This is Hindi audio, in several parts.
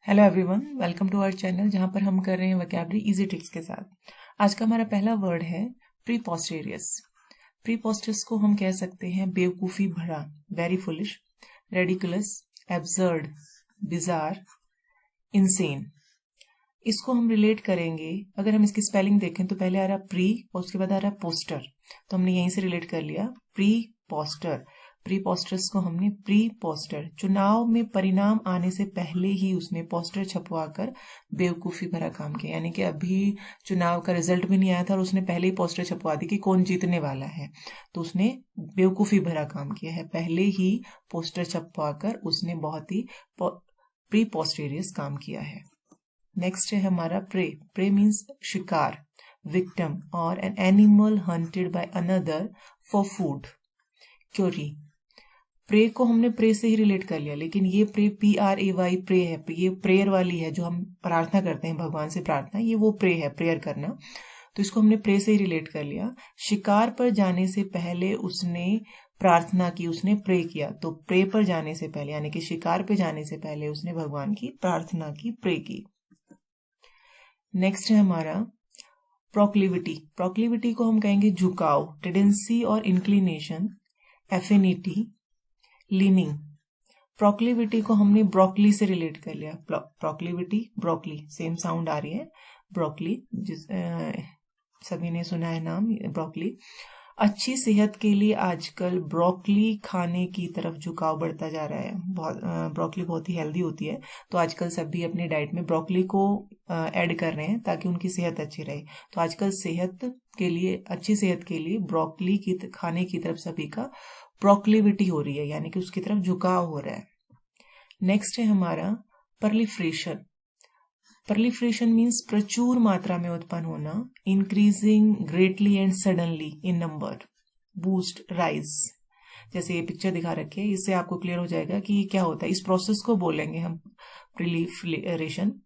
Hello everyone, welcome to our channel जहां पर हम कर रहे हैं वोकैबुलरी इजी ट्रिक्स के साथ। आज का हमारा पहला वर्ड है प्रीपोस्टेरियस। प्रीपोस्टेरियस को हम कह सकते हैं बेवकूफ़ी भरा, very foolish, ridiculous, absurd, bizarre, insane. इसको हम रिलेट करेंगे। अगर हम इसकी स्पेलिंग देखें तो पहले आ रहा प्री और उसके बाद आ रहा पोस्टर, तो हमने यहीं से रिलेट कर लिया प्री पोस्टर। प्री पोस्टर्स को हमने प्री पोस्टर, चुनाव में परिणाम आने से पहले ही उसने पोस्टर छपवाकर बेवकूफ़ी भरा काम किया। यानी कि अभी चुनाव का रिजल्ट भी नहीं आया था और उसने पहले ही पोस्टर छपवा दी कि कौन जीतने वाला है, तो उसने बेवकूफ़ी भरा काम किया है। पहले ही पोस्टर छपवाकर उसने बहुत ही प्री पोस्टेरियस काम किया है। नेक्स्ट है हमारा प्रे। प्रे मीन्स शिकार, विक्टिम और an animal hunted by another for food. Quarry. Prey को हमने प्रे से ही रिलेट कर लिया, लेकिन ये प्रे PRAY प्रे है, ये प्रेयर वाली है जो हम प्रार्थना करते हैं, भगवान से प्रार्थना, ये वो प्रे है, प्रेयर करना। तो इसको हमने प्रे से ही रिलेट कर लिया। शिकार पर जाने से पहले उसने प्रार्थना की, उसने प्रे किया। तो प्रे पर जाने से पहले यानी कि शिकार पे जाने से पहले उसने भगवान की प्रार्थना की, प्रे की। नेक्स्ट है हमारा प्रोक्लिविटी। प्रोक्लिविटी को हम कहेंगे झुकाव, टेंडेंसी और इंक्लिनेशन, एफिनिटी, लीनिंग। प्रोक्लिविटी को हमने ब्रोकली से रिलेट कर लिया। प्रोक्लिविटी, ब्रोकली, सेम साउंड आ रही है, ब्रोकली, सभी ने सुना है नाम ब्रोकली। अच्छी सेहत के लिए आजकल ब्रोकली खाने की तरफ झुकाव बढ़ता जा रहा है। ब्रोकली बहुत ही हेल्दी होती है, तो आजकल सभी अपने डाइट में ब्रोकली को ऐड कर रहे हैं ताकि उनकी सेहत अच्छी रहे। तो आजकल सेहत के लिए, अच्छी सेहत के लिए ब्रोकली की खाने की तरफ सभी का प्रोक्लिविटी हो रही है, यानी कि उसकी तरफ झुकाव हो रहा है। नेक्स्ट है हमारा परलिफ्रेशन। परलिफ्रेशन मीन्स प्रचुर मात्रा में उत्पन्न होना, increasing greatly and suddenly in number, boost, rise. जैसे ये पिक्चर दिखा रखी है, इससे आपको क्लियर हो जाएगा कि ये क्या होता है। इस प्रोसेस को बोलेंगे हम प्रीलिफरेशन।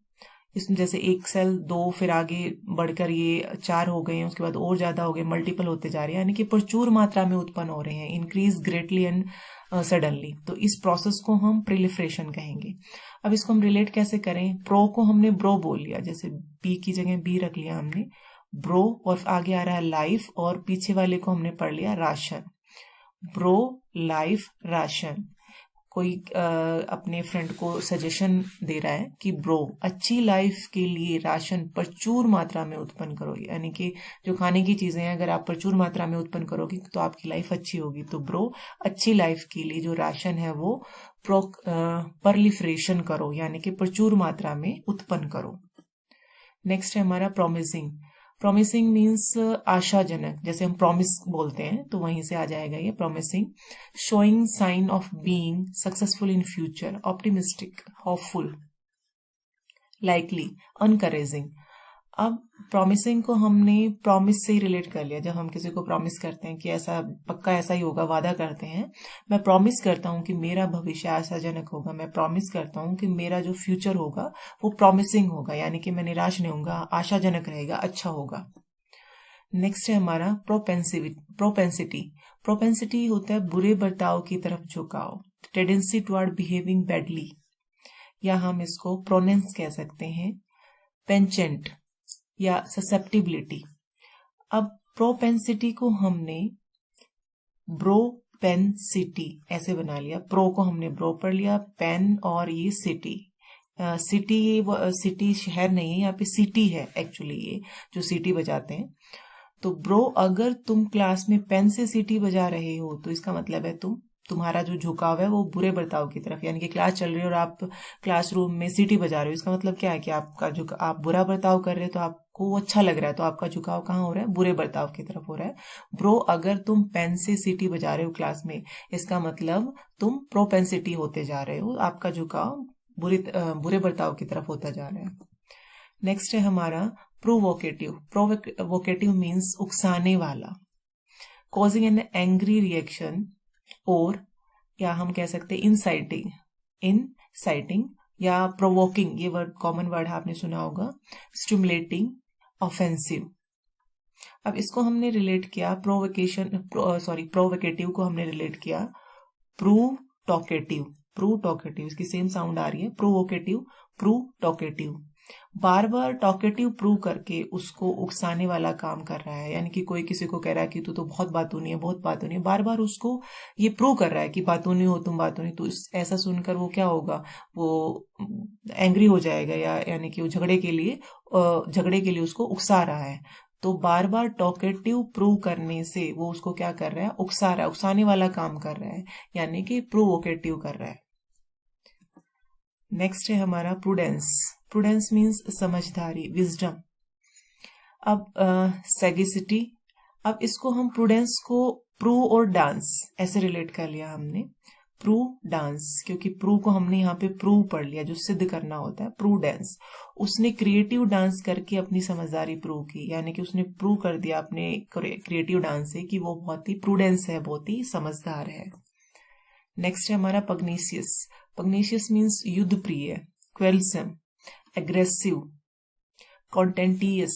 इसमें जैसे एक सेल, दो, फिर आगे बढ़कर ये 4 हो गए हैं, उसके बाद और ज्यादा हो गए, मल्टीपल होते जा रहे हैं, यानी कि प्रचुर मात्रा में उत्पन्न हो रहे हैं, इंक्रीज ग्रेटली एंड सडनली। तो इस प्रोसेस को हम प्रीलिफरेशन कहेंगे। अब इसको हम रिलेट कैसे करें। प्रो को हमने ब्रो बोल लिया, जैसे बी की जगह बी रख लिया हमने, ब्रो, और आगे आ रहा है लाइफ, और पीछे वाले को हमने पढ़ लिया राशन। Bro, life, ration. कोई अपने फ्रेंड को सजेशन दे रहा है कि ब्रो, अच्छी लाइफ के लिए राशन प्रचुर मात्रा में उत्पन्न करो, यानी कि जो खाने की चीजें हैं अगर आप प्रचुर मात्रा में उत्पन्न करोगे तो आपकी लाइफ अच्छी होगी। तो ब्रो, अच्छी लाइफ के लिए जो राशन है वो परलिफरेशन करो, यानी कि प्रचुर मात्रा में उत्पन्न करो। नेक्स्ट है हमारा प्रोमिसिंग। प्रोमिसिंग मीन्स आशाजनक, जैसे हम प्रॉमिस बोलते हैं तो वहीं से आ जाएगा ये promising. Showing sign of being successful in future, optimistic, hopeful, likely, encouraging. अब प्रॉमिसिंग को हमने प्रॉमिस से ही रिलेट कर लिया। जब हम किसी को प्रॉमिस करते हैं कि ऐसा पक्का ऐसा ही होगा, वादा करते हैं, मैं प्रॉमिस करता हूं कि मेरा भविष्य आशाजनक होगा, मैं प्रॉमिस करता हूं कि मेरा जो फ्यूचर होगा वो प्रॉमिसिंग होगा, यानी कि मैं निराश नहीं होऊंगा, आशाजनक रहेगा, अच्छा होगा। नेक्स्ट है हमारा प्रोपेंसिटी। प्रोपेंसिटी होता है बुरे बर्ताव की तरफ झुकाव, टेंडेंसी टुवर्ड बिहेविंग बैडली, या हम इसको प्रोनेंस कह सकते हैं, पेंचेंट या ससेप्टिबिलिटी। अब प्रोपेंसिटी को हमने ब्रोपेंसिटी ऐसे बना लिया। प्रो को हमने ब्रो पढ़ लिया, पेन और ये सिटी। सिटी शहर नहीं है, यहाँ पे सिटी है एक्चुअली, ये जो सिटी बजाते हैं। तो ब्रो, अगर तुम क्लास में पेन से सीटी बजा रहे हो तो इसका मतलब है तुम्हारा जो झुकाव है वो बुरे बर्ताव की तरफ, यानी कि क्लास चल रही है और आप क्लासरूम में सीटी बजा रहे हो, इसका मतलब क्या है कि आप बुरा बर्ताव कर रहे हो, तो आपको वो अच्छा लग रहा है, तो आपका झुकाव कहाँ हो रहा है, बुरे बर्ताव की तरफ हो रहा है। ब्रो, अगर तुम पेन से सीटी बजा रहे हो क्लास में, इसका मतलब तुम प्रोपेंसिटी होते जा रहे हो, आपका झुकाव बुरे बर्ताव की तरफ होता जा रहा है। नेक्स्ट है हमारा प्रोवोकेटिव। प्रोवोकेटिव मीन्स उकसाने वाला, कॉजिंग एन एंग्री रिएक्शन, और या हम कह सकते हैं इनसाइटिंग या प्रोवोकिंग, ये वर्ड कॉमन वर्ड है, आपने सुना होगा, स्टिमुलेटिंग, ऑफेंसिव। अब इसको हमने रिलेट किया प्रोवोकेटिव को हमने रिलेट किया प्रूव टॉकेटिव, प्रोटॉकेटिव, इसकी सेम साउंड आ रही है, प्रोवोकेटिव, प्रोटॉकेटिव। बार बार टॉकेटिव प्रूव करके उसको उकसाने वाला काम कर रहा है, यानी कि कोई किसी को कह रहा है कि तू तो बहुत बातूनी है, बहुत बातूनी है, बार बार उसको ये प्रूव कर रहा है कि बातूनी हो तुम, बातूनी। तो ऐसा सुनकर वो क्या होगा, वो एंग्री हो जाएगा, या यानी कि वो झगड़े के लिए उसको उकसा रहा है। तो बार बार टॉकेटिव प्रूव करने से वो उसको क्या कर रहा है, उकसा रहा है, उकसाने वाला काम कर रहा है, यानी कि प्रोवोकेटिव कर रहा है। नेक्स्ट है हमारा प्रूडेंस। प्रूडेंस मीन्स समझदारी, विजडम। अब सैगिसिटी, अब इसको हम प्रूडेंस को प्रू और डांस ऐसे रिलेट कर लिया हमने, प्रू डांस, क्योंकि प्रू को हमने यहाँ पे प्रूव पढ़ लिया, जो सिद्ध करना होता है, प्रूडेंस। उसने क्रिएटिव डांस करके अपनी समझदारी प्रूव की, यानी कि उसने प्रूव कर दिया अपने क्रिएटिव डांस से कि वो बहुत ही प्रूडेंस है, बहुत ही समझदार है। नेक्स्ट है हमारा पग्नेशियस। पग्नेशियस मीन्स युद्ध प्रिय, क्वेलसम, एग्रेसिव, कॉन्टेंटियस,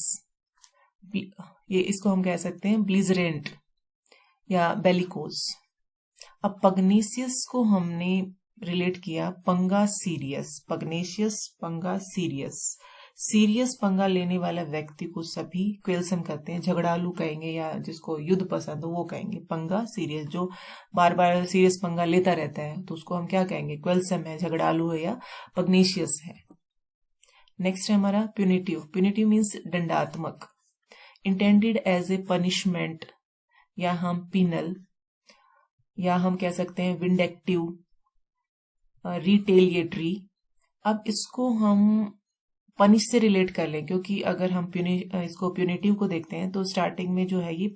ये इसको हम कह सकते हैं ब्लिजरेंट या बेलिकोस। अब पग्नेशियस को हमने रिलेट किया पंगा सीरियस, पग्नेशियस पंगा सीरियस। सीरियस पंगा लेने वाला व्यक्ति को सभी क्वेलसम कहते हैं, झगड़ालू कहेंगे, या जिसको युद्ध पसंद हो वो कहेंगे पंगा सीरियस। जो बार बार सीरियस पंगा लेता रहता है तो उसको हम क्या कहेंगे, क्वेलसम है, झगड़ालू है या पग्नेशियस है। नेक्स्ट है हमारा प्यूनिटिव। प्यूनिटिव मीन्स दंडात्मक, इंटेंडेड एज ए पनिशमेंट, या हम पिनल, या हम कह सकते हैं विंडेक्टिव, रिटेलिएटरी। अब इसको हम पनिश से रिलेट कर लें, क्योंकि अगर हम इसको प्यूनिटिव को देखते हैं तो स्टार्टिंग में जो है ये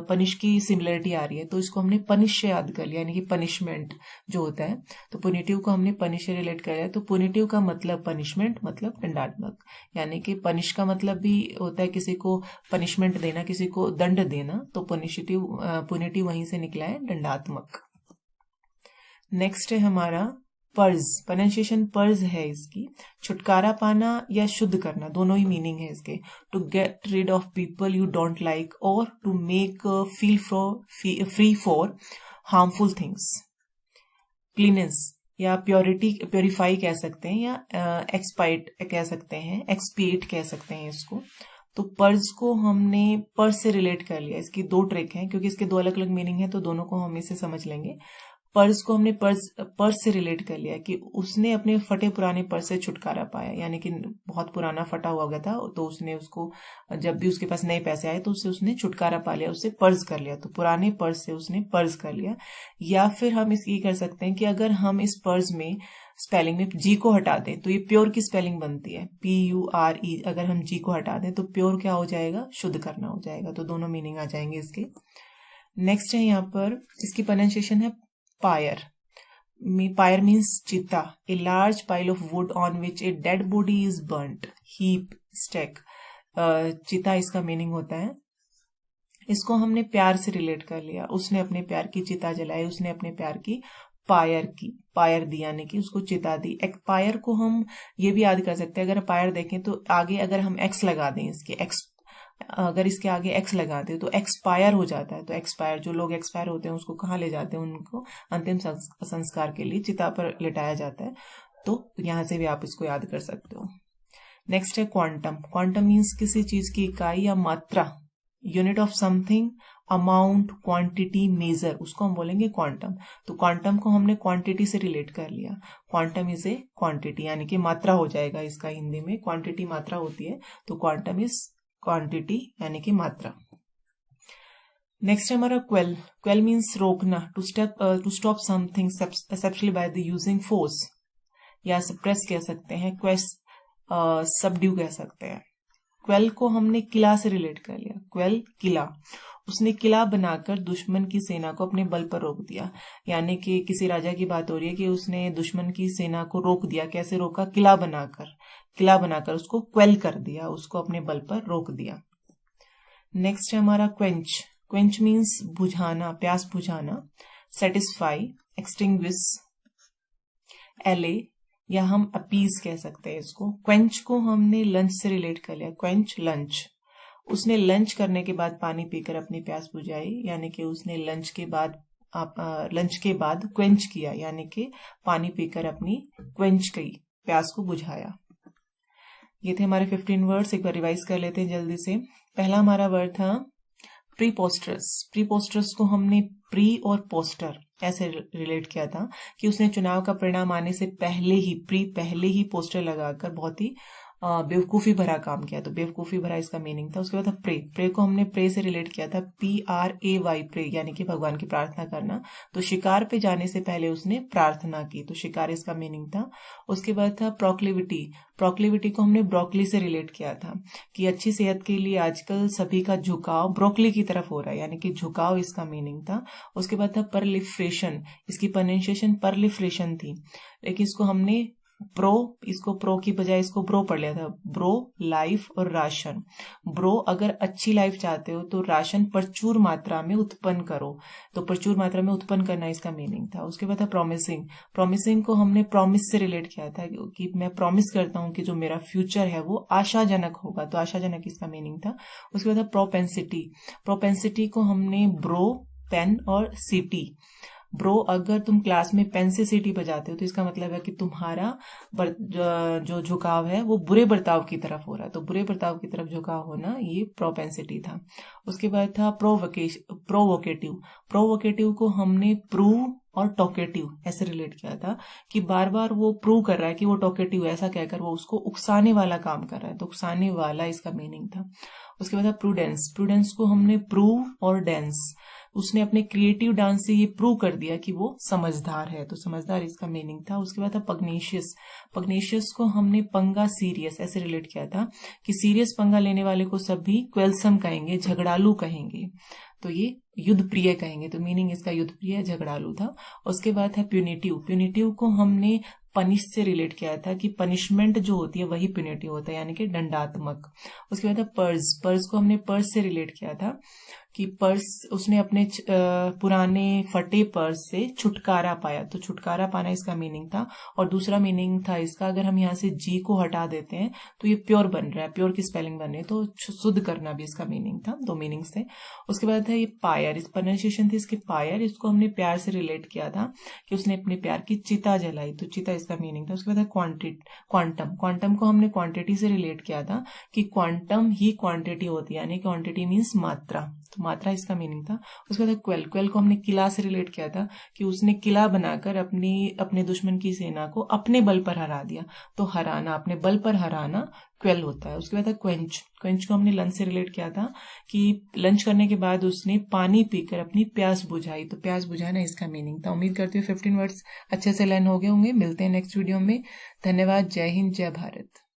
पनिश की सिमिलरिटी आ रही है, तो इसको हमने पनिश से याद कर लिया, यानी कि पनिशमेंट जो होता है। तो पुनिटिव को हमने पनिश से रिलेट कर लिया, तो पुनिटिव का मतलब पनिशमेंट, मतलब दंडात्मक, यानी कि पनिश का मतलब भी होता है किसी को पनिशमेंट देना, किसी को दंड देना, तो पुनिटिव वहीं से निकला है, दंडात्मक। नेक्स्ट है हमारा पर्ज। प्रोनाउंसिएशन पर्ज है इसकी, छुटकारा पाना या शुद्ध करना, दोनों ही मीनिंग है इसके। To get rid of people you don't like, और to make feel free for harmful things. Cleanness या प्योरिटी, प्योरीफाई कह सकते हैं, या एक्सपाइट कह सकते हैं, एक्सपिएट कह सकते हैं इसको। तो पर्ज को हमने पर्ज से रिलेट कर लिया। इसकी दो ट्रिक हैं, क्योंकि इसके दो अलग अलग मीनिंग है, तो दोनों को हम इसे समझ लेंगे। पर्स को हमने पर्स से रिलेट कर लिया कि उसने अपने फटे पुराने पर्स से छुटकारा पाया, यानी कि बहुत पुराना फटा हुआ गया था, तो उसने उसको, जब भी उसके पास नए पैसे आए तो उससे उसने छुटकारा पा लिया, उससे पर्स कर लिया, तो पुराने पर्स से उसने पर्स कर लिया। या फिर हम इसकी कर सकते हैं कि अगर हम इस पर्स में स्पेलिंग में जी को हटा दें तो ये प्योर की स्पेलिंग बनती है, PURE। अगर हम जी को हटा दें तो प्योर क्या हो जाएगा, शुद्ध करना हो जाएगा। तो दोनों मीनिंग आ जाएंगे इसके। नेक्स्ट है यहाँ पर इसकी प्रोनाउंसिएशन है पायर। Pyre means चिता, a large pile of wood on which a dead body is burnt, heap, stack। चिता इसका मीनिंग होता है। इसको हमने प्यार से रिलेट कर लिया, उसने अपने प्यार की चिता जलाई, उसने अपने प्यार की पायर दी, यानी कि उसको चिता दी। एक पायर को हम ये भी याद कर सकते हैं, अगर पायर देखें तो आगे अगर हम एक्स लगा दें, अगर इसके आगे एक्स लगा दे तो एक्सपायर हो जाता है। तो एक्सपायर, जो लोग एक्सपायर होते हैं उसको कहाँ ले जाते हैं, उनको अंतिम संस्कार के लिए चिता पर लिटाया जाता है। तो यहां से भी आप इसको याद कर सकते हो। नेक्स्ट है क्वांटम। क्वांटम मीन्स किसी चीज की इकाई या मात्रा, unit of something, amount, quantity, measure, उसको हम बोलेंगे क्वांटम। तो क्वांटम को हमने क्वांटिटी से रिलेट कर लिया। क्वांटम इज ए क्वांटिटी, यानी कि मात्रा हो जाएगा इसका हिंदी में। क्वांटिटी मात्रा होती है, तो क्वांटम इज क्वांटिटी यानी कि मात्रा। नेक्स्ट है हमारा क्वेल। क्वेल मीन्स रोकना, to stop something exceptionally by the using force, या सप्रेस कह सकते हैं, सबड्यू कह सकते हैं। क्वेल को हमने किला से रिलेट कर लिया। क्वेल किला, उसने किला बनाकर दुश्मन की सेना को अपने बल पर रोक दिया, यानी कि किसी राजा की बात हो रही है कि उसने दुश्मन की सेना को रोक दिया। कैसे रोका, किला बनाकर उसको क्वेल कर दिया, उसको अपने बल पर रोक दिया। नेक्स्ट है हमारा क्वेंच। क्वेंच मीन्स बुझाना, प्यास बुझाना। सेटिस्फाई, एक्सटिंग्विश, एले, या हम अपीज कह सकते हैं इसको। क्वेंच को हमने लंच से रिलेट कर लिया। क्वेंच लंच, उसने लंच करने के बाद पानी पीकर अपनी प्यास बुझाई, यानी कि उसने लंच के बाद लंच के बाद क्वेंच किया, यानी कि पानी पीकर अपनी क्वेंच की प्यास को बुझाया। ये थे हमारे 15 वर्ड्स। एक बार रिवाइज कर लेते हैं जल्दी से। पहला हमारा वर्ड था प्रीपोस्टरस। प्रीपोस्टरस को हमने प्री और पोस्टर ऐसे रिलेट किया था कि उसने चुनाव का परिणाम आने से पहले ही पोस्टर लगाकर बहुत ही बेवकूफी भरा काम किया। तो बेवकूफी भरा इसका मीनिंग था। उसके बाद प्रे। प्रे को हमने प्रे से रिलेट किया था, PRAY, प्रे, यानी कि भगवान की प्रार्थना करना। तो शिकार पे जाने से पहले उसने प्रार्थना की, तो शिकार इसका मीनिंग था। उसके बाद था प्रोक्लिविटी। प्रोक्लिविटी को हमने ब्रोकली से रिलेट किया था कि अच्छी सेहत के लिए आजकल सभी का झुकाव ब्रोकली की तरफ हो रहा है, यानी कि झुकाव इसका मीनिंग था। उसके बाद था परलिफ्रेशन। इसकी प्रोनाउंसिएशन परलिफ्रेशन थी, लेकिन इसको हमने इसको प्रो की बजाय इसको ब्रो पढ़ लिया था। ब्रो, लाइफ और राशन। ब्रो, अगर अच्छी लाइफ चाहते हो तो राशन प्रचुर मात्रा में उत्पन्न करो। तो प्रचुर मात्रा में उत्पन्न करना इसका मीनिंग था। उसके बाद था प्रॉमिसिंग। प्रॉमिसिंग को हमने प्रॉमिस से रिलेट किया था कि मैं प्रॉमिस करता हूं कि जो मेरा फ्यूचर है वो आशाजनक होगा। तो आशाजनक इसका मीनिंग था। उसके बाद था प्रोपेंसिटी। प्रोपेंसिटी को हमने ब्रो, पेन और सिटी। ब्रो, अगर तुम क्लास में पेन से सीटी बजाते हो तो इसका मतलब है कि तुम्हारा जो झुकाव है वो बुरे बर्ताव की तरफ हो रहा है। तो बुरे बर्ताव की तरफ झुकाव होना, ये प्रोपेंसिटी था। उसके बाद था प्रोवोकेटिव। प्रोवोकेटिव को हमने प्रूव और टॉकेटिव ऐसे रिलेट किया था कि बार बार वो प्रूव कर रहा है कि वो टॉकेटिव, ऐसा कहकर वो उसको उकसाने वाला काम कर रहा है। तो उकसाने वाला इसका मीनिंग था। उसके बाद प्रूडेंस। प्रूडेंस को हमने प्रूव और डेंस। उसने अपने क्रिएटिव डांस से ये प्रूव कर दिया कि वो समझदार है। तो समझदार इसका मीनिंग था। उसके बाद था पग्नेशियस। पग्नेशियस को हमने पंगा सीरियस ऐसे रिलेट किया था कि सीरियस पंगा लेने वाले को सभी क्वेल्सम कहेंगे, झगड़ालू कहेंगे। तो ये युद्ध प्रिय कहेंगे। तो मीनिंग इसका युद्ध प्रिय, झगड़ालू था। उसके बाद है प्यूनिटिव। प्यूनिटिव को हमने पनिश से रिलेट किया था कि पनिशमेंट जो होती है वही प्यूनिटिव होता है, यानी कि दंडात्मक। उसके बाद है पर्स। पर्स को हमने पर्स से रिलेट किया था कि पर्स, उसने अपने पुराने फटे पर्स से छुटकारा पाया। तो छुटकारा पाना इसका मीनिंग था। और दूसरा मीनिंग था इसका, अगर हम यहाँ से जी को हटा देते हैं तो ये प्योर बन रहा है, प्योर की स्पेलिंग बन रही है, तो शुद्ध करना भी इसका मीनिंग था। दो मीनिंग्स थे। उसके बाद है ये पायर। इस प्रोनाउंसिएशन थी इसके पायर। इसको हमने प्यार से रिलेट किया था कि उसने अपने प्यार की चिता जलाई। तो चिता इसका मीनिंग था। उसके बाद है क्वांटम। क्वांटम को हमने क्वांटिटी से रिलेट किया था कि क्वांटम ही क्वांटिटी होती है, यानी क्वांटिटी मीन्स मात्रा। तो मात्रा इसका मीनिंग था। उसके बाद क्वेल। क्वेल को हमने किला से रिलेट किया था कि उसने किला बनाकर अपने दुश्मन की सेना को अपने बल पर हरा दिया। तो हराना, अपने बल पर हराना क्वेल होता है। उसके बाद क्वेंच। क्वेंच को हमने लंच से रिलेट किया था कि लंच करने के बाद उसने पानी पीकर अपनी प्यास बुझाई। तो प्यास बुझाना इसका मीनिंग था। उम्मीद करती हूँ 15 वर्ड्स अच्छे से लर्न हो गए होंगे। मिलते हैं नेक्स्ट वीडियो में। धन्यवाद। जय हिंद, जय भारत।